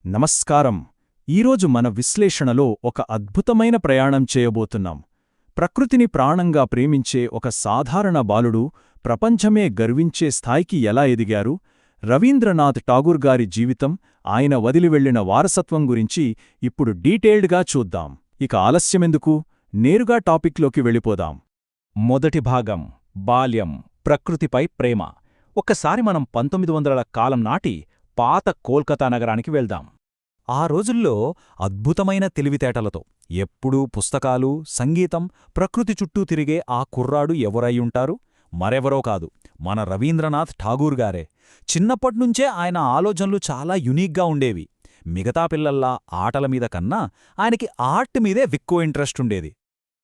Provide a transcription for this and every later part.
నమస్కారం. ఈరోజు మన విశ్లేషణలో ఒక అద్భుతమైన ప్రయాణం చేయబోతున్నాం. ప్రకృతిని ప్రాణంగా ప్రేమించే ఒక సాధారణ బాలుడు ప్రపంచమే గర్వించే స్థాయికి ఎలా ఎదిగారు? రవీంద్రనాథ్ ఠాగూర్ గారి జీవితం, ఆయన వదిలివెళ్లిన వారసత్వం గురించి ఇప్పుడు డీటెయిల్డ్గా చూద్దాం. ఇక ఆలస్యమెందుకు, నేరుగా టాపిక్లోకి వెళ్ళిపోదాం. మొదటి భాగం: బాల్యం, ప్రకృతిపై ప్రేమ. ఒక్కసారి మనం 1900ల కాలం నాటి పాత కోల్కతా నగరానికి వెళ్దాం. ఆ రోజుల్లో అద్భుతమైన తెలివితేటలతో ఎప్పుడూ పుస్తకాలు, సంగీతం, ప్రకృతి చుట్టూ తిరిగే ఆ కుర్రాడు ఎవరయ్యుంటారు? మరెవరో కాదు, మన రవీంద్రనాథ్ ఠాగూర్ గారే. చిన్నప్పట్నుంచే ఆయన ఆలోచనలు చాలా యునీక్గా ఉండేవి. మిగతా పిల్లల్లా ఆటల మీద కన్నా ఆయనకి ఆర్ట్ మీదే ఎక్కువ ఇంట్రెస్ట్ ఉండేది.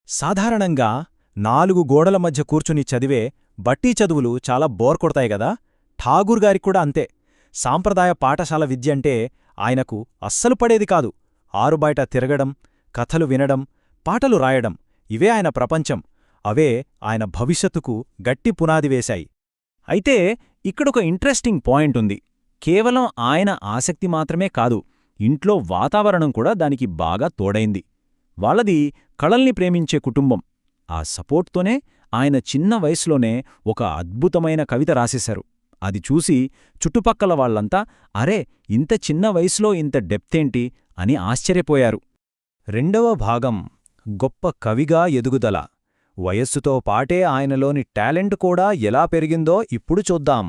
సాధారణంగా 4 గోడల మధ్య కూర్చుని చదివే బట్టీ చదువులు చాలా బోర్ కొడతాయి గదా. ఠాగూర్ గారికి కూడా అంతే. సాంప్రదాయ పాఠశాల విద్యంటే ఆయనకు అస్సలు పడేది కాదు. ఆరుబయట తిరగడం, కథలు వినడం, పాటలు రాయడం, ఇవే ఆయన ప్రపంచం. అవే ఆయన భవిష్యత్తుకు గట్టి పునాది వేశాయి. అయితే ఇక్కడొక ఇంట్రెస్టింగ్ పాయింట్ ఉంది. కేవలం ఆయన ఆసక్తి మాత్రమే కాదు, ఇంట్లో వాతావరణం కూడా దానికి బాగా తోడైంది. వాళ్ళది కళల్ని ప్రేమించే కుటుంబం. ఆ సపోర్ట్తోనే ఆయన చిన్న వయసులోనే ఒక అద్భుతమైన కవిత రాసేశారు. అది చూసి చుట్టుపక్కల వాళ్లంతా అరే, ఇంత చిన్న వయసులో ఇంత డెప్తేంటి అని ఆశ్చర్యపోయారు. రెండవ భాగం: గొప్ప కవిగా ఎదుగుదల. వయస్సుతో పాటే ఆయనలోని టాలెంట్ కూడా ఎలా పెరిగిందో ఇప్పుడు చూద్దాం.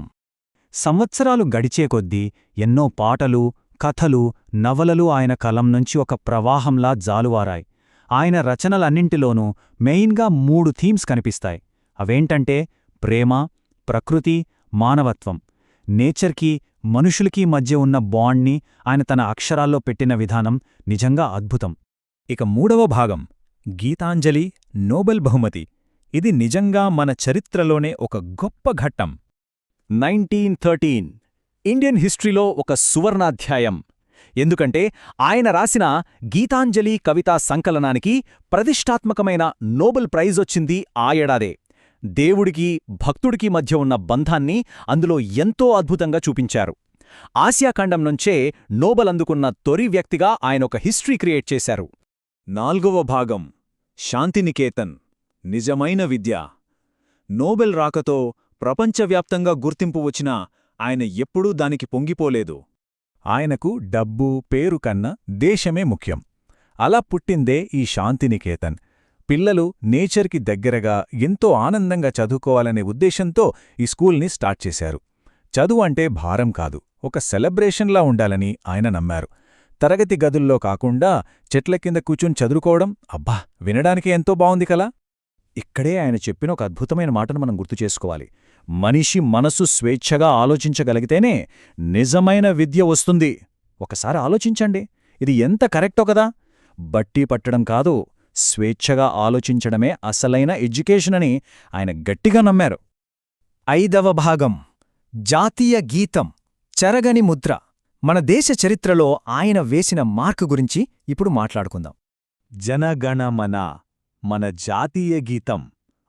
సంవత్సరాలు గడిచే కొద్దీ ఎన్నో పాటలు, కథలు, నవలలు ఆయన కలం నుంచి ఒక ప్రవాహంలా జాలువారాయి. ఆయన రచనలన్నింటిలోనూ మెయిన్గా 3 థీమ్స్ కనిపిస్తాయి. అవేంటంటే ప్రేమ, ప్రకృతి, మానవత్వం. నేచర్కి, మనుషులకి మధ్య ఉన్న బాండ్ని ఆయన తన అక్షరాల్లో పెట్టిన విధానం నిజంగా అద్భుతం. ఇక మూడవ భాగం: గీతాంజలి, నోబెల్ బహుమతి. ఇది నిజంగా మన చరిత్రలోనే ఒక గొప్ప ఘట్టం. 1913 ఇండియన్ హిస్టరీలో ఒక సువర్ణాధ్యాయం. ఎందుకంటే ఆయన రాసిన గీతాంజలి కవితా సంకలనానికి ప్రతిష్టాత్మకమైన నోబెల్ ప్రైజొచ్చింది ఆ ఏడాదే. దేవుడికి, భక్తుడికి మధ్య ఉన్న బంధాన్ని అందులో ఎంతో అద్భుతంగా చూపించారు. ఆసియాఖండం నుంచే నోబెల్ అందుకున్న తొలి వ్యక్తిగా ఆయనొక హిస్టరీ క్రియేట్ చేశారు. నాల్గవ భాగం: శాంతినికేతన్, నిజమైన విద్య. నోబెల్ రాకతో ప్రపంచవ్యాప్తంగా గుర్తింపు వచ్చినా ఆయన ఎప్పుడూ దానికి పొంగిపోలేదు. ఆయనకు డబ్బు, పేరు కన్నా దేశమే ముఖ్యం. అలా పుట్టిందే ఈ శాంతినికేతన్. పిల్లలు నేచర్కి దగ్గరగా ఎంతో ఆనందంగా చదువుకోవాలనే ఉద్దేశంతో ఈ స్కూల్ని స్టార్ట్ చేశారు. చదువు అంటే భారం కాదు, ఒక సెలబ్రేషన్లా ఉండాలని ఆయన నమ్మారు. తరగతి గదుల్లో కాకుండా చెట్ల కింద కూర్చుని చదువుకోవడం, అబ్బా, వినడానికి ఎంతో బావుంది కలా. ఇక్కడే ఆయన చెప్పిన ఒక అద్భుతమైన మాటను మనం గుర్తు చేసుకోవాలి. మనిషి మనసు స్వేచ్ఛగా ఆలోచించగలిగితేనే నిజమైన విద్య వస్తుంది. ఒకసారి ఆలోచించండి, ఇది ఎంత కరెక్టో కదా. బట్టి పట్టడం కాదు, స్వేచ్ఛగా ఆలోచించడమే అసలైన ఎడ్యుకేషన్ అని ఆయన గట్టిగా నమ్మారు. ఐదవ భాగం: జాతీయ గీతం, చెరగని ముద్ర. మన దేశ చరిత్రలో ఆయన వేసిన మార్కు గురించి ఇప్పుడు మాట్లాడుకుందాం. జనగణమన, మన జాతీయ గీతం.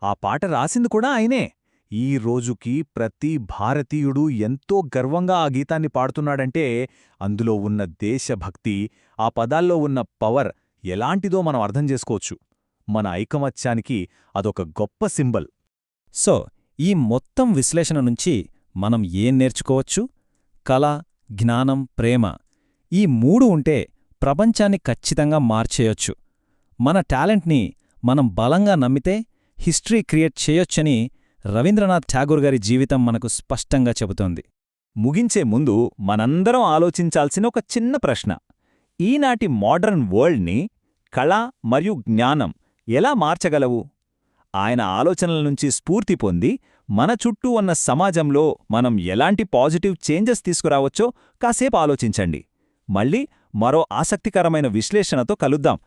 ఆ పాట రాసింది కూడా ఆయనే. ఈ రోజుకి ప్రతి భారతీయుడు ఎంతో గర్వంగా ఆ గీతాన్ని పాడుతున్నాడంటే అందులో ఉన్న దేశభక్తి, ఆ పదాల్లో ఉన్న పవర్ ఎలాంటిదో మనం అర్థం చేసుకోవచ్చు. మన ఐకమత్యానికి అదొక గొప్ప సింబల్. సో, ఈ మొత్తం విశ్లేషణ నుంచి మనం ఏం నేర్చుకోవచ్చు? కళ, జ్ఞానం, ప్రేమ, ఈ 3 ఉంటే ప్రపంచాన్ని ఖచ్చితంగా మార్చేయొచ్చు. మన టాలెంట్ని మనం బలంగా నమ్మితే హిస్టరీ క్రియేట్ చేయొచ్చని రవీంద్రనాథ్ ఠాగూర్ గారి జీవితం మనకు స్పష్టంగా చెబుతోంది. ముగించే ముందు మనందరం ఆలోచించాల్సిన ఒక చిన్న ప్రశ్న: ఈనాటి మోడర్న్ వరల్డ్ని కళ మరియు జ్ఞానం ఎలా మార్చగలవు? ఆయన ఆలోచనల నుంచి స్ఫూర్తి పొంది మన చుట్టూ ఉన్న సమాజంలో మనం ఎలాంటి పాజిటివ్ చేంజెస్ తీసుకురావచ్చో కాసేపు ఆలోచించండి. మళ్ళీ మరో ఆసక్తికరమైన విశ్లేషణతో కలుద్దాం.